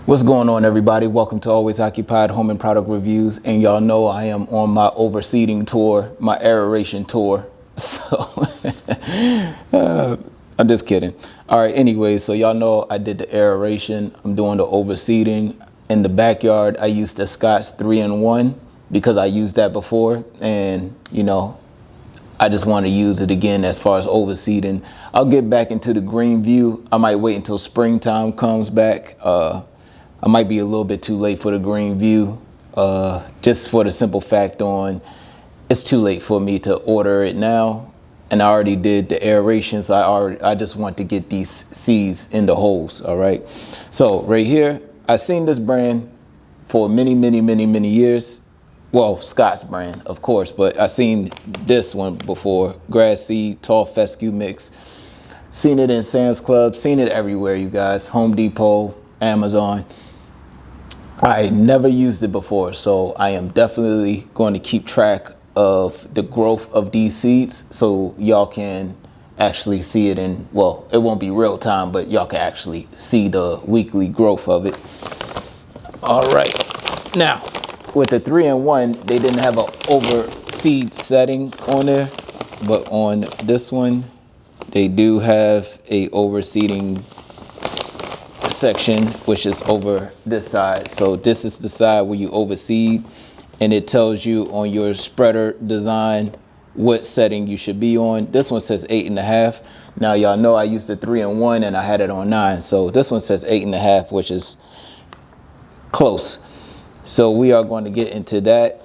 What's going on, everybody? Welcome to Always Occupied Home and Product Reviews. And y'all know I am on my overseeding tour, my aeration tour. So I'm just kidding. All right, anyway, so y'all know I did the aeration. I'm doing the overseeding. In the backyard, I used the Scott's 3-in-1 because I used that before. And, you know, I just want to use it again as far as overseeding. I'll get back into the green view. I might wait until springtime comes back. I might be a little bit too late for the green view, just for the simple fact on it's too late for me to order it now. And I already did the aeration, so I just want to get these seeds in the holes, all right? So right here, I've seen this brand for many years. Well, Scott's brand, of course, but I've seen this one before, grass seed, tall fescue mix. Seen it in Sam's Club, seen it everywhere, you guys, Home Depot, Amazon. I never used it before, so I am definitely going to keep track of the growth of these seeds so y'all can actually see it in, well, it won't be real time, but y'all can actually see the weekly growth of it. All right. Now, with the 3-in-1, they didn't have an overseed setting on there, but on this one, they do have a overseeding section, which is over this side. So this is the side where you overseed, and it tells you on your spreader design what setting you should be on. This one says 8.5. Now y'all know I used the 3-in-1 and I had it on 9, so this one says 8.5, which is close. So we are going to get into that,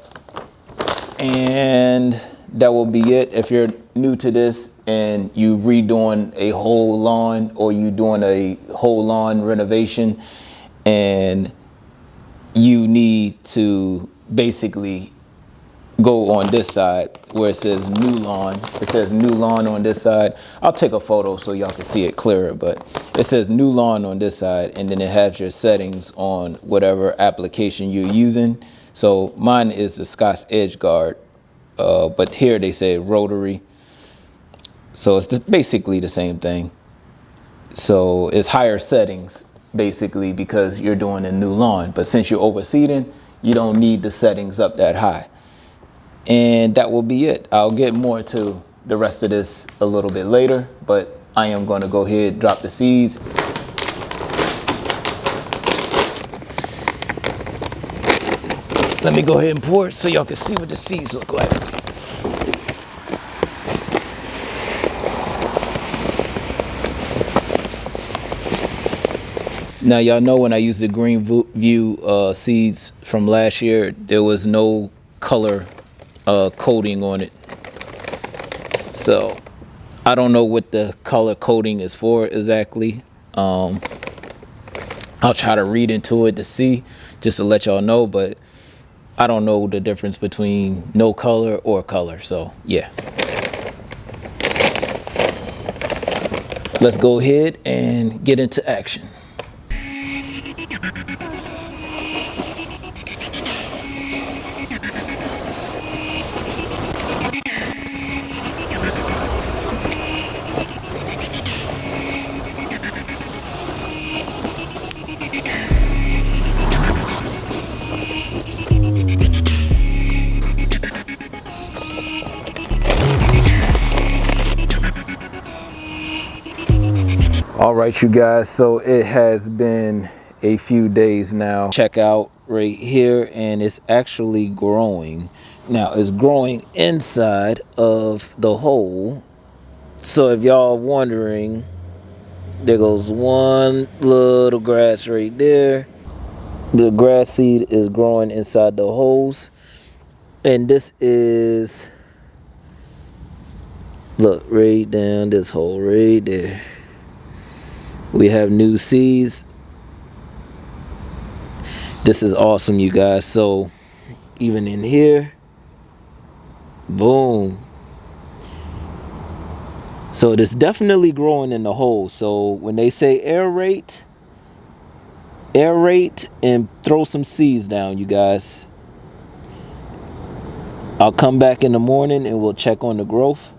and that will be it. If you're new to this and you redoing a whole lawn, or you doing a whole lawn renovation, and you need to basically go on this side where it says new lawn. It says new lawn on this side. I'll take a photo so y'all can see it clearer, but it says new lawn on this side, and then it has your settings on whatever application you're using. So mine is the Scott's Edge Guard, but here they say rotary. So it's just basically the same thing. So it's higher settings basically because you're doing a new lawn. But since you're overseeding, you don't need the settings up that high. And that will be it. I'll get more to the rest of this a little bit later, but I am going to go ahead and drop the seeds. Let me go ahead and pour it so y'all can see what the seeds look like. Now, y'all know when I used the green view seeds from last year, there was no color coating on it. So I don't know what the color coating is for exactly. I'll try to read into it to see, just to let y'all know, but I don't know the difference between no color or color. So yeah. Let's go ahead and get into action. All right, you guys, so it has been a few days now. Check out right here, and it's actually growing. Now, it's growing inside of the hole. So if y'all wondering, there goes one little grass right there. The grass seed is growing inside the holes. And this is, look, right down this hole right there. We have new seeds. This is awesome, you guys. So even in here, boom. So it is definitely growing in the hole. So when they say aerate and throw some seeds down, you guys. I'll come back in the morning and we'll check on the growth.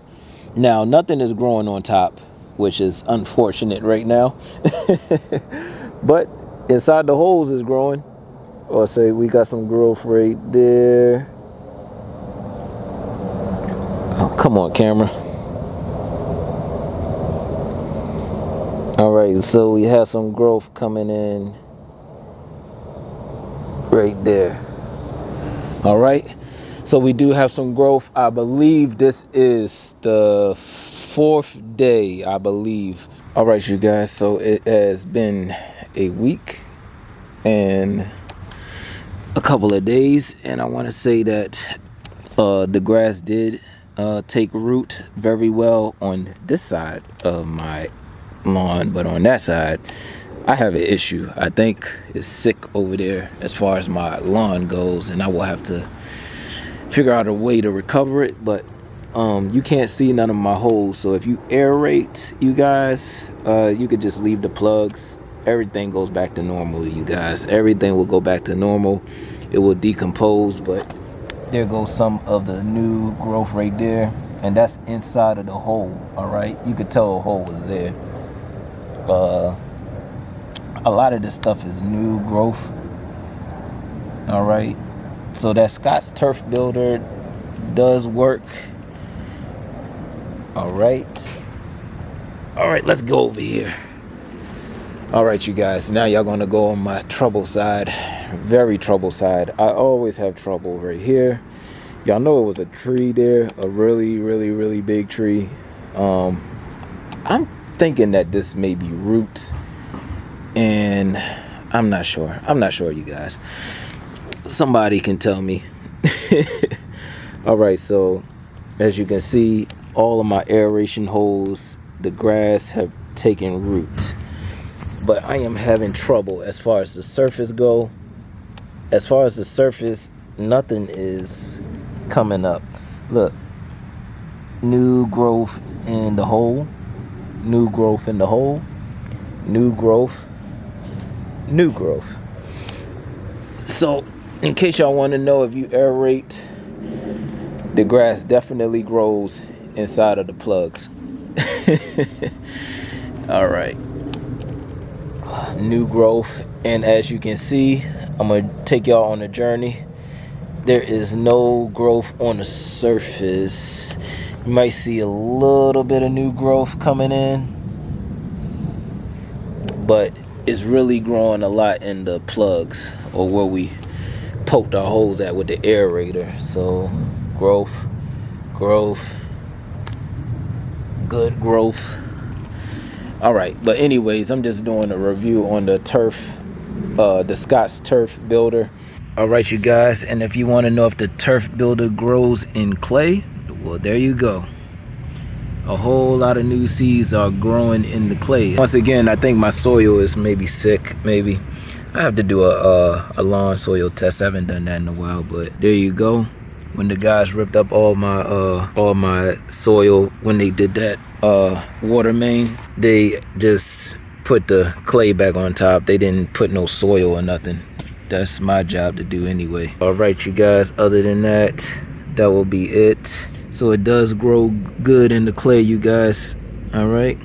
Now, nothing is growing on top, which is unfortunate right now. But inside the holes is growing. Or say we got some growth right there. Oh, come on, camera. All right, so we have some growth coming in right there. All right, so we do have some growth. I believe this is the 4th day, I believe. All right, you guys, so it has been a week and a couple of days, and I want to say that the grass did take root very well on this side of my lawn, but on that side I have an issue. I think it's sick over there as far as my lawn goes, and I will have to figure out a way to recover it. But you can't see none of my holes, so if you aerate, you guys, you could just leave the plugs. Everything goes back to normal, you guys. Everything will go back to normal. It will decompose, but there goes some of the new growth right there, and that's inside of the hole. All right, you could tell a hole was there. A lot of this stuff is new growth. All right, so that Scott's Turf Builder does work. All right, let's go over here. All right, you guys, now y'all gonna go on my trouble side. Very trouble side. I always have trouble right here. Y'all know it was a tree there, a really big tree. I'm thinking that this may be roots, and I'm not sure, you guys. Somebody can tell me. All right, so as you can see, all of my aeration holes, the grass have taken root, but I am having trouble as far as the surface go. As far as the surface, nothing is coming up. Look, new growth in the hole, new growth in the hole, new growth, new growth. So in case y'all want to know, if you aerate, the grass definitely grows inside of the plugs. All right, new growth. And as you can see, I'm gonna take y'all on a journey. There is no growth on the surface. You might see a little bit of new growth coming in, but it's really growing a lot in the plugs, or where we poked our holes at with the aerator. So growth, good growth. All right, but anyways, I'm just doing a review on the turf, the Scott's Turf Builder. All right, you guys, and if you want to know if the Turf Builder grows in clay, well, there you go. A whole lot of new seeds are growing in the clay. Once again, I think my soil is maybe sick. Maybe I have to do a lawn soil test. I haven't done that in a while, but there you go. When the guys ripped up all my soil, when they did that water main, they just put the clay back on top. They didn't put no soil or nothing. That's my job to do anyway. All right, you guys, other than that, that will be it. So it does grow good in the clay, you guys. All right.